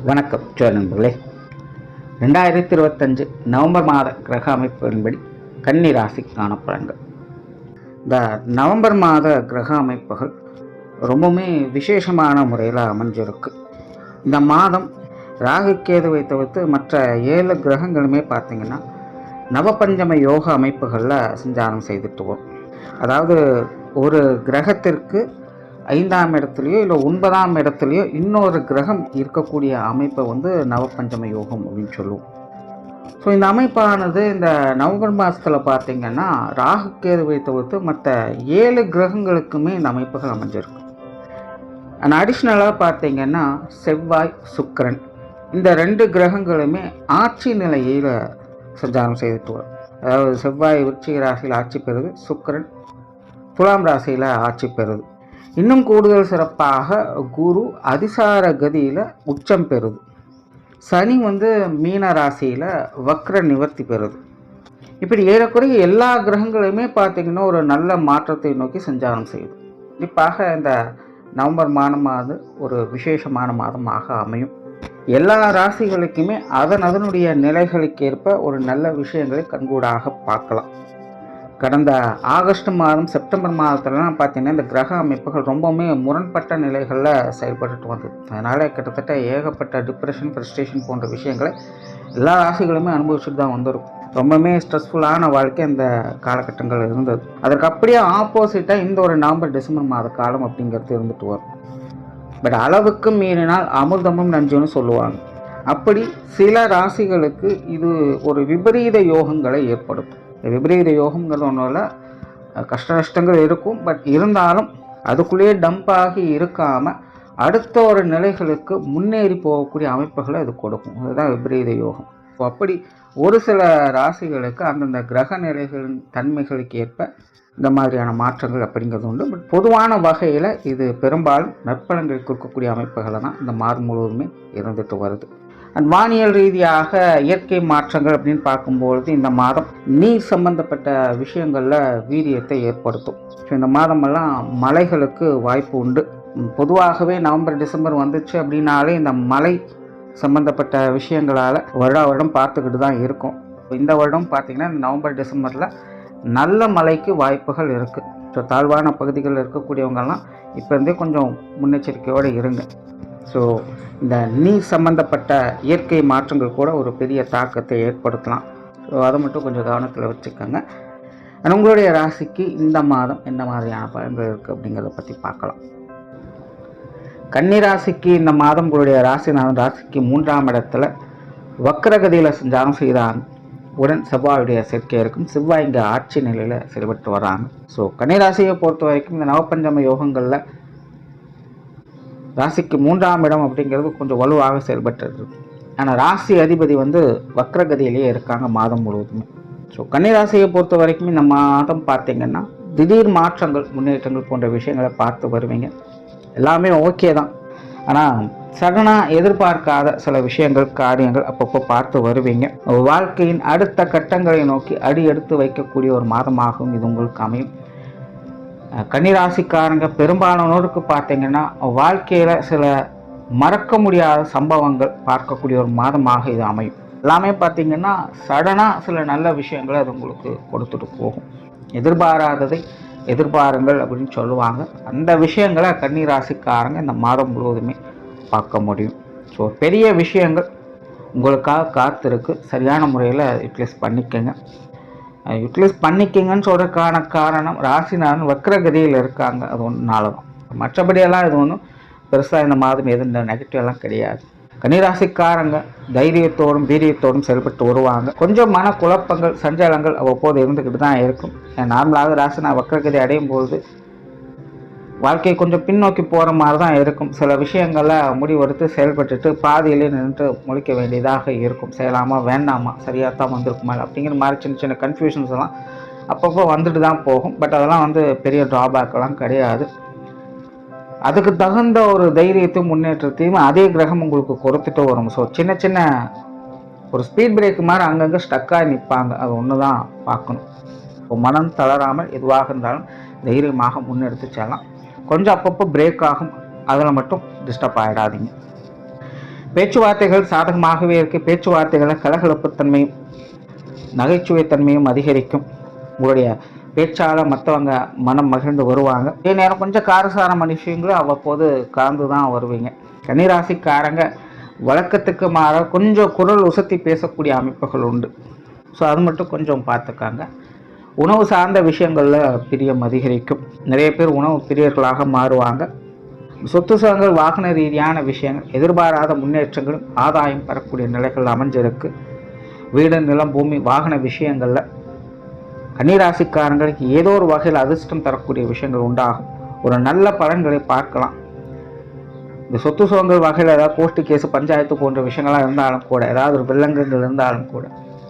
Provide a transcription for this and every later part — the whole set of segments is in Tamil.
வணக்கம் நண்பர்களே. 2025 நவம்பர் மாத கிரக அமைப்புகளின்படி கன்னி ராசிக்கான பலன்கள். இந்த நவம்பர் மாத கிரக அமைப்புகள் ரொம்பவுமே விசேஷமான முறையில் அமைஞ்சிருக்கு. இந்த மாதம் ராகு கேதுவை தவிர்த்து மற்ற 7 கிரகங்களுமே பார்த்திங்கன்னா நவபஞ்சம யோக அமைப்புகளில் சஞ்சாரம் செய்துட்டு வரும். அதாவது ஒரு கிரகத்திற்கு 5ஆம் இடத்துலையோ இல்லை 9ஆம் இடத்துலையோ இன்னொரு கிரகம் இருக்கக்கூடிய அமைப்பை நவபஞ்சம யோகம் அப்படின்னு சொல்லுவோம். ஸோ இந்த அமைப்பானது இந்த நவம்பர் மாதத்தில் பார்த்திங்கன்னா ராகு கேதுவை தவிர்த்து மற்ற 7 கிரகங்களுக்குமே இந்த அமைப்புகள் அமைஞ்சிருக்கு. அண்ட் அடிஷ்னலாக பார்த்திங்கன்னா செவ்வாய், சுக்கிரன் இந்த 2 கிரகங்களுமே ஆட்சி நிலையில் சஞ்சாரம் செய்துட்டு வரும். அதாவது செவ்வாய் விருச்சிக ராசியில் ஆட்சி பெறுது, சுக்கிரன் துலாம் ராசியில் ஆட்சி பெறுது. இன்னும் கூடுதல் சிறப்பாக குரு அதிசார கதியில் உச்சம் பெறுது. சனி மீன ராசியில் வக்ர நிவர்த்தி பெறுது. இப்படி ஏறக்குறைய எல்லா கிரகங்களுமே பார்த்திங்கன்னா ஒரு நல்ல மாற்றத்தை நோக்கி சஞ்சாரம் செய்யுது. குறிப்பாக இந்த நவம்பர் மாதமானது ஒரு விசேஷமான மாதமாக அமையும். எல்லா ராசிகளுக்குமே அதனுடைய நிலைகளுக்கேற்ப ஒரு நல்ல விஷயங்களை கண்கூடாக பார்க்கலாம். கடந்த ஆகஸ்ட் மாதம், செப்டம்பர் மாதத்துலலாம் பார்த்திங்கன்னா இந்த கிரக அமைப்புகள் ரொம்பவுமே முரண்பட்ட நிலைகளில் செயல்பட்டு வந்தது. அதனால் கிட்டத்தட்ட ஏகப்பட்ட டிப்ரெஷன், ஃப்ரஸ்ட்ரேஷன் போன்ற விஷயங்களை எல்லா ராசிகளுமே அனுபவிச்சுட்டு தான் வந்திருக்கும். ரொம்பவுமே ஸ்ட்ரெஸ்ஃபுல்லான வாழ்க்கை இந்த காலகட்டங்கள் இருந்தது. அதற்கு அப்படியே ஆப்போசிட்டாக இந்த ஒரு நவம்பர், டிசம்பர் மாத காலம் அப்படிங்கிறது இருந்துட்டு வரும். பட் அளவுக்கு மீறினால் அமிர்தமும் நஞ்சுன்னு சொல்லுவாங்க. அப்படி சில ராசிகளுக்கு இது ஒரு விபரீத யோகங்களை ஏற்படுத்தும். விபரீத யோகங்கிறது ஒன்றும் இல்லை, கஷ்ட நஷ்டங்கள் இருக்கும். பட் இருந்தாலும் அதுக்குள்ளேயே டம்பாகி இருக்காமல் அடுத்த ஒரு நிலைகளுக்கு முன்னேறி போகக்கூடிய அமைப்புகளை அது கொடுக்கும். அதுதான் விபரீத யோகம். ஸோ அப்படி ஒரு சில ராசிகளுக்கு அந்தந்த கிரக நிலைகளின் தன்மைகளுக்கு ஏற்ப இந்த மாதிரியான மாற்றங்கள் அப்படிங்கிறது உண்டு. பட் பொதுவான வகையில் இது பெரும்பாலும் நற்பலன்கள் கொடுக்கக்கூடிய அமைப்புகளை தான் இந்த மாதம் முழுவதுமே இருந்துட்டு வருது. அண்ட் வானியல் ரீதியாக இயற்கை மாற்றங்கள் அப்படின்னு பார்க்கும்பொழுது இந்த மாதம் நீர் சம்பந்தப்பட்ட விஷயங்களில் வீரியத்தை ஏற்படுத்தும். ஸோ இந்த மாதமெல்லாம் மழைகளுக்கு வாய்ப்பு உண்டு. பொதுவாகவே நவம்பர், டிசம்பர் வந்துச்சு அப்படின்னாலே இந்த மழை சம்பந்தப்பட்ட விஷயங்களால் வருடம் பார்த்துக்கிட்டு தான் இருக்கும். இந்த வருடம் பார்த்திங்கன்னா இந்த நவம்பர், டிசம்பரில் நல்ல மழைக்கு வாய்ப்புகள் இருக்குது. ஸோ தாழ்வான பகுதிகளில் இருக்கக்கூடியவங்கெல்லாம் இப்போ இருந்தே கொஞ்சம் முன்னெச்சரிக்கையோடு இருங்க. ஸோ இந்த நீர் சம்பந்தப்பட்ட இயற்கை மாற்றங்கள் கூட ஒரு பெரிய தாக்கத்தை ஏற்படுத்தலாம். ஸோ அதை மட்டும் கொஞ்சம் கவனத்தில் வச்சுக்கோங்க. உங்களுடைய ராசிக்கு இந்த மாதம் என்ன மாதிரியான பலன்கள் இருக்குது அப்படிங்கிறத பற்றி பார்க்கலாம். கன்னி ராசிக்கு இந்த மாதம் உங்களுடைய ராசிக்கு 3ஆம் இடத்துல வக்ரகதியில் சஞ்சாரம் செய்தாங்க. உடன் செவ்வாயுடைய சேர்க்கை இருக்கும். செவ்வாய் இங்கே ஆட்சி நிலையில் செயல்பட்டு வராங்க. ஸோ கன்னிராசியை பொறுத்த வரைக்கும் இந்த நவபஞ்சம யோகங்களில் ராசிக்கு 3ஆம் இடம் அப்படிங்கிறது கொஞ்சம் வலுவாக செயல்பட்டு. ஆனால் ராசி அதிபதி வக்ரகதியிலேயே இருக்காங்க மாதம் முழுவதுமே. ஸோ கன்னிராசியை பொறுத்த வரைக்கும் இந்த மாதம் பார்த்திங்கன்னா திடீர் மாற்றங்கள், முன்னேற்றங்கள் போன்ற விஷயங்களை பார்த்து வருவீங்க. எல்லாமே ஓகே தான். ஆனால் சடனாக எதிர்பார்க்காத சில விஷயங்கள், காரியங்கள் அப்பப்போ பார்த்து வருவீங்க. வாழ்க்கையின் அடுத்த கட்டங்களை நோக்கி அடி எடுத்து வைக்கக்கூடிய ஒரு மாதமாகவும் இது உங்களுக்கு அமையும். கன்னிராசிக்காரங்க பெரும்பாலானோருக்கு பார்த்திங்கன்னா வாழ்க்கையில் சில மறக்க முடியாத சம்பவங்கள் பார்க்கக்கூடிய ஒரு மாதமாக இது அமையும். எல்லாமே பார்த்திங்கன்னா சடனாக சில நல்ல விஷயங்களை அது உங்களுக்கு கொடுத்துட்டு போகும். எதிர்பாராததை எதிர்பாருங்கள் அப்படின்னு சொல்லுவாங்க. அந்த விஷயங்களை கன்னிராசிக்காரங்க இந்த மாதம் முழுவதுமே பார்க்க முடியும். ஸோ பெரிய விஷயங்கள் உங்களுக்காக காத்திருக்கு. சரியான முறையில் யூட்டிலைஸ் பண்ணிக்கங்கன்னு சொல்கிறதுக்கான காரணம் ராசிநாதன் வக்ரகதியில் இருக்காங்க. அது ஒன்றால தான். மற்றபடியெல்லாம் இது ஒன்றும் பெருசாக இந்த மாதம் எதுவும் நெகட்டிவெல்லாம் கிடையாது. கன்னிராசிக்காரங்க தைரியத்தோடும் வீரியத்தோடும் செயல்பட்டு வருவாங்க. கொஞ்சம் மன குழப்பங்கள், சஞ்சலங்கள் அவ்வப்போது இருந்துக்கிட்டு தான் இருக்கும். நார்மலாக ராசிநாதன் வக்ரகதி அடையும் போது வாழ்க்கை கொஞ்சம் பின்னோக்கி போகிற மாதிரி தான் இருக்கும். சில விஷயங்களில் முடிவெடுத்து செயல்பட்டுட்டு பாதியிலே நின்று முழிக்க வேண்டியதாக இருக்கும். செய்யலாமா வேண்டாமா, சரியாக தான் வந்திருக்குமா அப்படிங்கிற மாதிரி சின்ன சின்ன கன்ஃபியூஷன்ஸ் எல்லாம் அப்பப்போ வந்துட்டு தான் போகும். பட் அதெல்லாம் பெரிய ட்ராபேக்கெல்லாம் கிடையாது. அதுக்கு தகுந்த ஒரு தைரியத்தையும் முன்னேற்றத்தையும் அதே கிரகம் உங்களுக்கு கொடுத்துட்டு வரும். ஸோ சின்ன சின்ன ஒரு ஸ்பீட் பிரேக் மாதிரி அங்கங்கே ஸ்டக்காகி நிற்பாங்க. அது ஒன்று தான் பார்க்கணும். இப்போ மனம் தளராமல் எதுவாக இருந்தாலும் தைரியமாக முன்னெடுத்து செல்லலாம். கொஞ்சம் அப்பப்போ பிரேக் ஆகும், அதில் மட்டும் டிஸ்டர்ப் ஆகிடாதீங்க. பேச்சுவார்த்தைகள் சாதகமாகவே இருக்குது. பேச்சுவார்த்தைகளை கலகலப்புத்தன்மையும் நகைச்சுவைத்தன்மையும் அதிகரிக்கும். உங்களுடைய பேச்சால் மற்றவங்க மனம் மகிழ்ந்து வருவாங்க. இதே நேரம் கொஞ்சம் காரசாரமான விஷயங்களும் அவ்வப்போது கலந்து தான் வருவீங்க. கன்னிராசிக்காரங்க வழக்கத்துக்கு மாற கொஞ்சம் குரல் உசத்தி பேசக்கூடிய அமைப்புகள் உண்டு. ஸோ அது மட்டும் கொஞ்சம் பார்த்துக்காங்க. உணவு சார்ந்த விஷயங்களில் பிரியம் அதிகரிக்கும். நிறைய பேர் உணவு பிரியர்களாக மாறுவாங்க. சொத்து சுகங்கள் வாகன ரீதியான விஷயங்கள் எதிர்பாராத முன்னேற்றங்களும் ஆதாயம் பெறக்கூடிய நிலைகள் அமைஞ்சிருக்கு. வீடு நிலம் பூமி வாகன விஷயங்களில் கன்னிராசிக்காரங்களுக்கு ஏதோ ஒரு வகையில் அதிர்ஷ்டம் தரக்கூடிய விஷயங்கள் உண்டாகும். ஒரு நல்ல பலன்களை பார்க்கலாம். இந்த சொத்து சுகங்கள் வகையில் ஏதாவது கோர்ட்டு கேஸு பஞ்சாயத்து போன்ற விஷயங்கள்லாம் இருந்தாலும் கூட, ஏதாவது ஒரு வில்லங்கங்கள் இருந்தாலும் கூட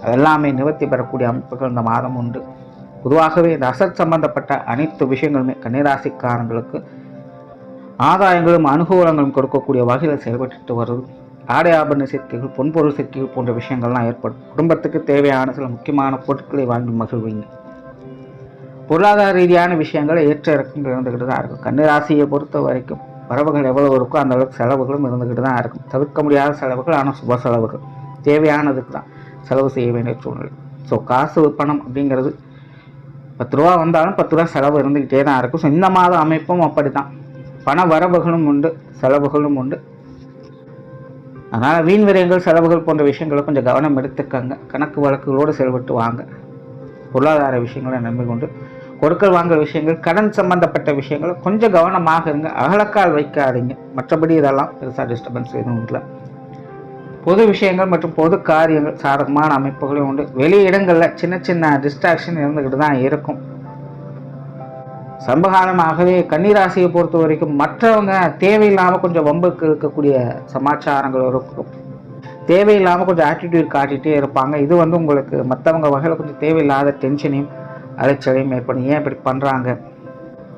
அதெல்லாமே நிவர்த்தி பெறக்கூடிய அமைப்புகள் இந்த மாதம் உண்டு. பொதுவாகவே இந்த அசட் சம்பந்தப்பட்ட அனைத்து விஷயங்களுமே கன்னிராசிக்காரங்களுக்கு ஆதாயங்களும் அனுகூலங்களும் கொடுக்கக்கூடிய வகையில் செயல்பட்டு வருது. ஆடை ஆபரண சேர்க்கைகள் பொன்பொருள் சேர்க்கைகள் போன்ற விஷயங்கள்லாம் ஏற்படும். குடும்பத்துக்கு தேவையான சில முக்கியமான பொருட்களை வாங்கி மகிழ்வீங்க. பொருளாதார ரீதியான விஷயங்களை ஏற்ற இறக்கங்கள் இருந்துக்கிட்டு தான் இருக்கும். கன்னிராசியை பொறுத்த வரைக்கும் வரவுகள் எவ்வளவு இருக்கோ அந்த அளவுக்கு செலவுகளும் இருந்துக்கிட்டு தான் இருக்கும். தவிர்க்க முடியாத செலவுகள், ஆனால் சுப செலவுகள் தேவையானதுக்கு தான் செலவு செய்ய வேண்டிய சூழ்நிலை. ஸோ காசு பணம் அப்படிங்கிறது 10 ரூபா வந்தாலும் 10 ரூபா செலவு இருந்துக்கிட்டே தான் இருக்கும். ஸோ இந்த மாத அமைப்பும் அப்படி தான். பண வரவுகளும் உண்டு, செலவுகளும் உண்டு. அதனால் வீண் விரயங்கள் செலவுகள் போன்ற விஷயங்களை கொஞ்சம் கவனம் எடுத்துக்கங்க. கணக்கு வழக்குகளோடு செயல்பட்டு வாங்க. பொருளாதார விஷயங்களை நம்பி கொண்டு கொடுக்கல் வாங்கல் விஷயங்கள், கடன் சம்பந்தப்பட்ட விஷயங்களை கொஞ்சம் கவனமாக இருங்க. அகலக்கால் வைக்காதீங்க. மற்றபடி இதெல்லாம் பெருசாக டிஸ்டர்பன்ஸ் எதுவும் இல்லை. பொது விஷயங்கள் மற்றும் பொது காரியங்கள் சாதகமான அமைப்புகளும் உண்டு. வெளி இடங்களில் சின்ன சின்ன டிஸ்ட்ராக்ஷன் இருந்துக்கிட்டு தான் இருக்கும். சமகாலமாகவே கன்னிராசியை பொறுத்த வரைக்கும் மற்றவங்க தேவையில்லாமல் கொஞ்சம் வம்புக்கு இருக்கக்கூடிய சமாச்சாரங்கள் இருக்கும். தேவையில்லாமல் கொஞ்சம் ஆட்டிடியூட் காட்டிகிட்டே இருப்பாங்க. இது உங்களுக்கு மற்றவங்க வகையில் கொஞ்சம் தேவையில்லாத டென்ஷனையும் அலைச்சலையும் ஏற்படும். ஏன் இப்படி பண்ணுறாங்க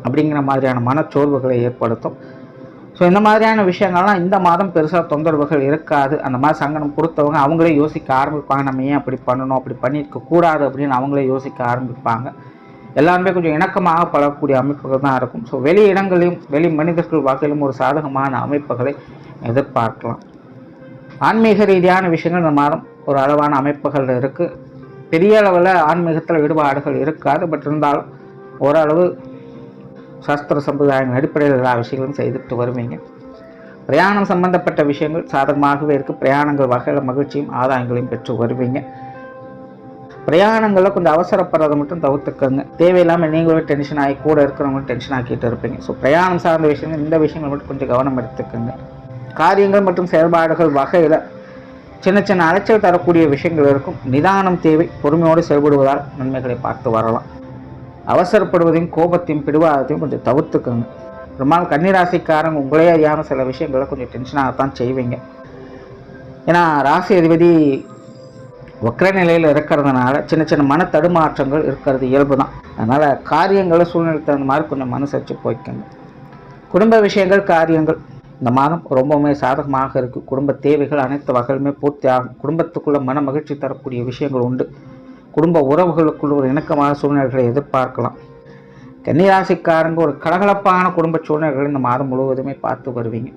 அப்படிங்கிற மாதிரியான மனச்சோர்வுகளை ஏற்படுத்தும். ஸோ இந்த மாதிரியான விஷயங்கள்லாம் இந்த மாதம் பெருசாக தொந்தரவுகள் இருக்காது. அந்த மாதிரி சங்கடம் கொடுத்தவங்க அவங்களே யோசிக்க ஆரம்பிப்பாங்க. நம்ம ஏன் அப்படி பண்ணணும், அப்படி பண்ணியிருக்க கூடாது அப்படின்னு அவங்களே யோசிக்க ஆரம்பிப்பாங்க. எல்லாருமே கொஞ்சம் இணக்கமாக பழகக்கூடிய அமைப்புகள் தான் இருக்கும். ஸோ வெளி இடங்களிலும் வெளி மனிதர்கள் வகையிலும் ஒரு சாதகமான அமைப்புகளை எதிர்பார்க்கலாம். ஆன்மீக ரீதியான விஷயங்கள் இந்த மாதம் ஒரு அளவான அமைப்புகள் இருக்குது. பெரிய அளவில் ஆன்மீகத்தில் ஈடுபாடுகள் இருக்காது. பட் இருந்தாலும் ஓரளவு சாஸ்திர சம்பிரதாயங்கள் அடிப்படையில் எல்லா விஷயங்களும் செய்துட்டு வருவீங்க. பிரயாணம் சம்பந்தப்பட்ட விஷயங்கள் சாதகமாகவே இருக்குது. பிரயாணங்கள் வகையில் மகிழ்ச்சியும் ஆதாயங்களையும் பெற்று வருவீங்க. பிரயாணங்களில் கொஞ்சம் அவசரப்படுறதை மட்டும் தவிர்த்துக்கங்க. தேவையில்லாமல் நீங்களும் டென்ஷன் ஆகி கூட இருக்கிறவங்களும் டென்ஷன் ஆக்கிட்டு இருப்பீங்க. ஸோ பிரயாணம் சார்ந்த விஷயங்கள், இந்த விஷயங்கள் மட்டும் கொஞ்சம் கவனம் எடுத்துக்கங்க. காரியங்கள் மற்றும் செயல்பாடுகள் வகையில் சின்ன சின்ன அலைச்சல் தரக்கூடிய விஷயங்கள் இருக்கும். நிதானம் தேவை. பொறுமையோடு செயல்படுவதால் நன்மைகளை பார்த்து வரலாம். அவசரப்படுவதையும் கோபத்தையும் பிடிவாதத்தையும் கொஞ்சம் தவிர்த்துக்கங்க. பெரும்பாலும் கன்னிராசிக்காரங்க உங்களே அறியாமல் சில விஷயங்களை கொஞ்சம் டென்ஷனாகத்தான் செய்வீங்க. ஏன்னா ராசி அதிபதி வக்ர நிலையில் இருக்கிறதுனால சின்ன சின்ன மன தடுமாற்றங்கள் இருக்கிறது இயல்பு தான். அதனால் காரியங்களை சூழ்நிலை தகுந்த மாதிரி கொஞ்சம் மனசரிச்சு போய்க்கங்க. குடும்ப விஷயங்கள் காரியங்கள் இந்த மாதம் ரொம்பவுமே சாதகமாக இருக்குது. குடும்ப தேவைகள் அனைத்து வகையிலுமே பூர்த்தி ஆகும். குடும்பத்துக்குள்ள மன மகிழ்ச்சி தரக்கூடிய விஷயங்கள் உண்டு. குடும்ப உறவுகளுக்குள்ள ஒரு இணக்கமான சூழ்நிலைகளை எதிர்பார்க்கலாம். கன்னிராசிக்காரங்க ஒரு கலகலப்பான குடும்ப சூழ்நிலைகளை இந்த மாதம் முழுவதுமே பார்த்து வருவீங்க.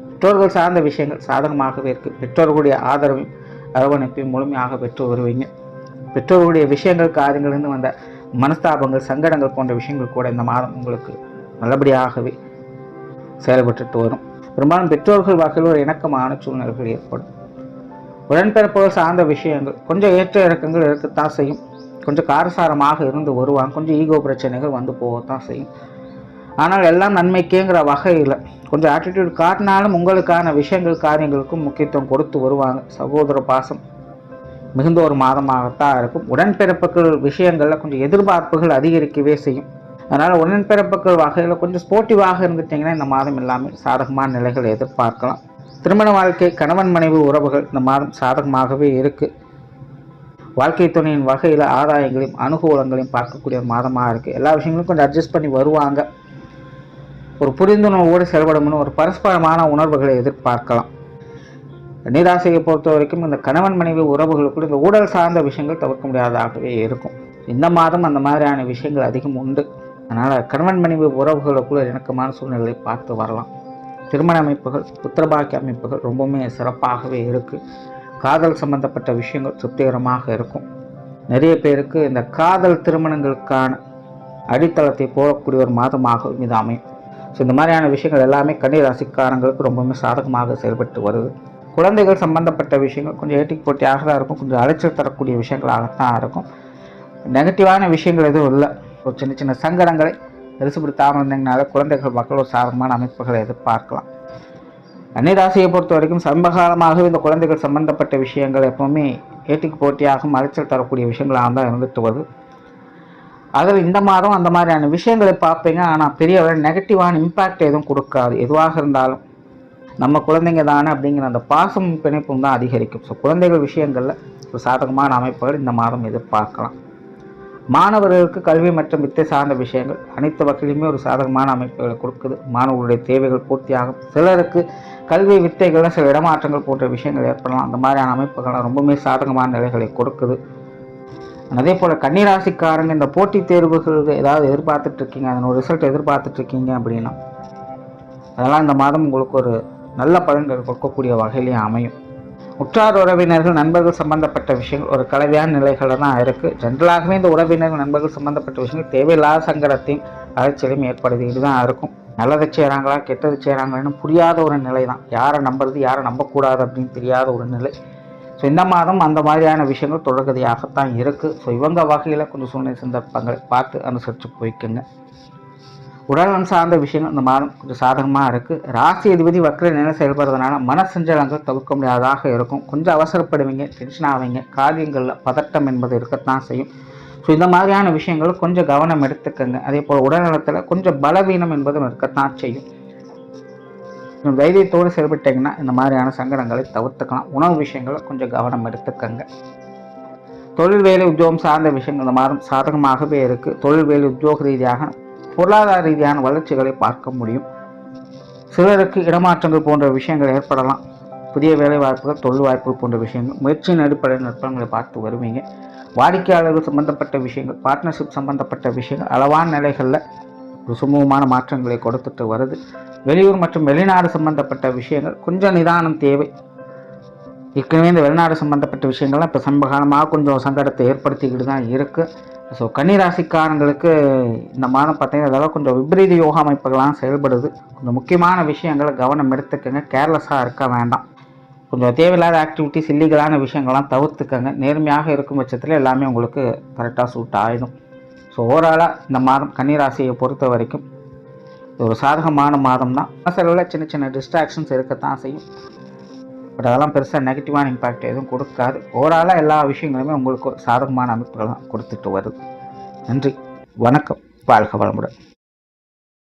பெற்றோர்கள் சார்ந்த விஷயங்கள் சாதகமாகவே இருக்குது. பெற்றோர்களுடைய ஆதரவையும் அரவணைப்பையும் முழுமையாக பெற்று வருவீங்க. பெற்றோர்களுடைய விஷயங்கள் காரியங்களிலிருந்து வந்த மனஸ்தாபங்கள் சங்கடங்கள் போன்ற விஷயங்கள் கூட இந்த மாதம் உங்களுக்கு நல்லபடியாகவே செயல்பட்டு வரும். பெரும்பாலும் பெற்றோர்கள் வகையில் ஒரு இணக்கமான சூழ்நிலைகள் ஏற்படும். உடன்பிறப்போர் சார்ந்த விஷயங்கள் கொஞ்சம் ஏற்ற இறக்கங்கள் இருக்கத்தான் செய்யும். கொஞ்சம் காரசாரமாக இருந்து வருவாங்க. கொஞ்சம் ஈகோ பிரச்சனைகள் வந்து போகத்தான் செய்யும். ஆனால் எல்லாம் நன்மைக்கேங்கிற வகையில் கொஞ்சம் ஆட்டிடியூட் காட்டினாலும் உங்களுக்கான விஷயங்கள் காரியங்களுக்கும் முக்கியத்துவம் கொடுத்து வருவாங்க. சகோதர பாசம் மிகுந்த ஒரு மாதமாகத்தான் இருக்கும். உடன்பிறப்புகள் விஷயங்களில் கொஞ்சம் எதிர்பார்ப்புகள் அதிகரிக்கவே செய்யும். அதனால் உடன்பிறப்புகள் வகையில் கொஞ்சம் ஸ்போர்ட்டிவாக இருந்துட்டிங்கன்னா இந்த மாதம் எல்லாமே சாதகமான நிலைகளை எதிர்பார்க்கலாம். திருமண வாழ்க்கை கணவன் மனைவி உறவுகள் இந்த மாதம் சாதகமாகவே இருக்குது. வாழ்க்கை துணையின் வகையில் ஆதாயங்களையும் அனுகூலங்களையும் பார்க்கக்கூடிய மாதமாக இருக்குது. எல்லா விஷயங்களும் கொஞ்சம் அட்ஜஸ்ட் பண்ணி வருவாங்க. ஒரு புரிந்துணர்வோடு செயல்படணும்னு ஒரு பரஸ்பரமான உணர்வுகளை எதிர்பார்க்கலாம். கன்னிராசியை பொறுத்த வரைக்கும் இந்த கணவன் மனைவி உறவுகளுக்குள்ள இந்த ஊழல் சார்ந்த விஷயங்கள் தவிர்க்க முடியாததாகவே இருக்கும். இந்த மாதம் அந்த மாதிரியான விஷயங்கள் அதிகம் உண்டு. அதனால் கணவன் மனைவி உறவுகளுக்குள்ள இணக்கமான சூழ்நிலையை பார்த்து வரலாம். திருமண அமைப்புகள், புத்திரபாக்கிய அமைப்புகள் ரொம்பவுமே சிறப்பாகவே இருக்குது. காதல் சம்பந்தப்பட்ட விஷயங்கள் திருப்திகரமாக இருக்கும். நிறைய பேருக்கு இந்த காதல் திருமணங்களுக்கான அடித்தளத்தை போடக்கூடிய ஒரு மாதமாகவும் இது அமையும். ஸோ இந்த மாதிரியான விஷயங்கள் எல்லாமே கன்னி ராசிக்காரங்களுக்கு ரொம்பவுமே சாதகமாக செயல்பட்டு வருது. குழந்தைகள் சம்பந்தப்பட்ட விஷயங்கள் கொஞ்சம் ஏட்டிக்கு போட்டியாக தான் இருக்கும். கொஞ்சம் அலைச்சல் தரக்கூடிய விஷயங்களாகத்தான் இருக்கும். நெகட்டிவான விஷயங்கள் எதுவும் இல்லை. ஒரு சின்ன சின்ன சங்கடங்களை பெருசுபடுத்தாமல் இருந்தீங்கனால குழந்தைகள் மக்கள் ஒரு சாதகமான அமைப்புகளை எதிர்பார்க்கலாம். கன்னிராசியை பொறுத்த வரைக்கும் சமீபகாலமாகவே இந்த குழந்தைகள் சம்பந்தப்பட்ட விஷயங்கள் எப்பவுமே ஏட்டிக்கு போட்டியாகவும் அலைச்சல் தரக்கூடிய விஷயங்களாக தான் இருந்துட்டு வருது. அதில் இந்த மாதம் அந்த மாதிரியான விஷயங்களை பார்ப்பீங்க. ஆனால் பெரிய நெகட்டிவான இம்பேக்ட் எதுவும் கொடுக்காது. எதுவாக இருந்தாலும் நம்ம குழந்தைங்க தானே அப்படிங்கிற அந்த பாசம் பிணைப்பும் தான் அதிகரிக்கும். ஸோ குழந்தைகள் விஷயங்களில் ஒரு சாதகமான அமைப்புகள் இந்த மாதம் எதிர்பார்க்கலாம். மாணவர்களுக்கு கல்வி மற்றும் வித்தை சார்ந்த விஷயங்கள் அனைத்து வகையிலுமே ஒரு சாதகமான அமைப்புகளை கொடுக்குது. மாணவர்களுடைய தேவைகள் பூர்த்தியாகும். சிலருக்கு கல்வி வித்தைகளில் சில இடமாற்றங்கள் போன்ற விஷயங்கள் ஏற்படலாம். அந்த மாதிரியான அமைப்புகள் ரொம்பவுமே சாதகமான நிலைகளை கொடுக்குது. அதே போல் கன்னிராசிக்காரங்க இந்த போட்டித் தேர்வுகளுக்கு ஏதாவது எதிர்பார்த்துட்ருக்கீங்க, அதனோட ரிசல்ட் எதிர்பார்த்துட்ருக்கீங்க அப்படின்னா அதெல்லாம் இந்த மாதம் உங்களுக்கு ஒரு நல்ல பலன்கள் கொடுக்கக்கூடிய வகையிலேயே அமையும். உற்றார் உறவினர்கள் நண்பர்கள் சம்பந்தப்பட்ட விஷயங்கள் ஒரு கலவையான நிலைகளில் தான் இருக்குது. ஜென்ரலாகவே இந்த உறவினர்கள் நண்பர்கள் சம்பந்தப்பட்ட விஷயங்கள் தேவையில்லாத சங்கடத்தையும் அலைச்சலையும் ஏற்படுத்திக்கிட்டு தான் இருக்கும். நல்லதை செய்கிறாங்களா கெட்டது செய்கிறாங்களான்னு புரியாத ஒரு நிலை தான். யாரை நம்புறது யாரை நம்பக்கூடாது அப்படின்னு தெரியாத ஒரு நிலை. ஸோ இந்த மாதம் அந்த மாதிரியான விஷயங்கள் தொடர்கதையாகத்தான் இருக்குது. ஸோ இவங்க வகையில் கொஞ்சம் சூழ்நிலை சந்தர்ப்பங்களை பார்த்து அனுசரித்து போய்க்குங்க. உடல்நலம் சார்ந்த விஷயங்கள் இந்த மாதம் கொஞ்சம் சாதகமாக இருக்குது. ராசி அதிபதி வக்ர நிலை செயல்படுறதுனால மனசஞ்சலங்கள் தவிர்க்க முடியாததாக இருக்கும். கொஞ்சம் அவசரப்படுவீங்க, டென்ஷன் ஆவீங்க, காரியங்களில் பதட்டம் என்பது இருக்கத்தான் செய்யும். ஸோ இந்த மாதிரியான விஷயங்கள் கொஞ்சம் கவனம் எடுத்துக்கங்க. அதே போல் உடல்நலத்தில் கொஞ்சம் பலவீனம் என்பதும் இருக்கத்தான் செய்யும். தைரியத்தோடு செயல்பட்டீங்கன்னா இந்த மாதிரியான சங்கடங்களை தவிர்த்துக்கலாம். உணவு விஷயங்களை கொஞ்சம் கவனம் எடுத்துக்கங்க. தொழில் வேலை உத்தியோகம் சார்ந்த விஷயங்கள் இந்த மாதம் சாதகமாகவே இருக்குது. தொழில் வேலை உத்தியோக ரீதியாக பொருளாதார ரீதியான வளர்ச்சிகளை பார்க்க முடியும். சிலருக்கு இடமாற்றங்கள் போன்ற விஷயங்கள் ஏற்படலாம். புதிய வேலை வாய்ப்புகள், தொழில் வாய்ப்புகள் போன்ற விஷயங்கள் முயற்சியின் அடிப்படையில் நுட்பங்களை பார்த்து வருவீங்க. வாடிக்கையாளர்கள் சம்பந்தப்பட்ட விஷயங்கள், பார்ட்னர்ஷிப் சம்பந்தப்பட்ட விஷயங்கள் அளவான நிலைகளில் ஒரு சுமூகமான மாற்றங்களை கொடுத்துட்டு வருது. வெளியூர் மற்றும் வெளிநாடு சம்பந்தப்பட்ட விஷயங்கள் கொஞ்சம் நிதானம் தேவை. ஏற்கனவே இந்த வெளிநாடு சம்பந்தப்பட்ட விஷயங்கள்லாம் இப்போ சமீபகாலமாக கொஞ்சம் சங்கடத்தை ஏற்படுத்திக்கிட்டு தான் இருக்குது. ஸோ கன்னிராசிக்காரங்களுக்கு இந்த மாதம் பார்த்தீங்கன்னா அதெல்லாம் கொஞ்சம் விபரீத யோகா அமைப்புகள்லாம் செயல்படுது. கொஞ்சம் முக்கியமான விஷயங்களை கவனம் எடுத்துக்கங்க. கேர்லெஸ்ஸாக இருக்க வேண்டாம். கொஞ்சம் தேவையில்லாத ஆக்டிவிட்டிஸ், இல்லீகலான விஷயங்கள்லாம் தவிர்த்துக்கங்க. நேர்மையாக இருக்கும் பட்சத்தில் எல்லாமே உங்களுக்கு கரெக்டாக சூட் ஆகிடும். ஸோ ஓவராலாக இந்த மாதம் கன்னிராசியை பொறுத்த வரைக்கும் ஒரு சாதகமான மாதம் தான். மனசளவில் சின்ன சின்ன டிஸ்ட்ராக்ஷன்ஸ் இருக்கத்தான் செய்யும். பட் அதெல்லாம் பெருசாக நெகட்டிவான இம்பேக்ட் எதுவும் கொடுக்காது. ஓவராலாக எல்லா விஷயங்களுமே உங்களுக்கு சாதகமான அமைப்புகள் தான் கொடுத்துட்டு வருது. நன்றி, வணக்கம், வாழ்க வளமுடன்.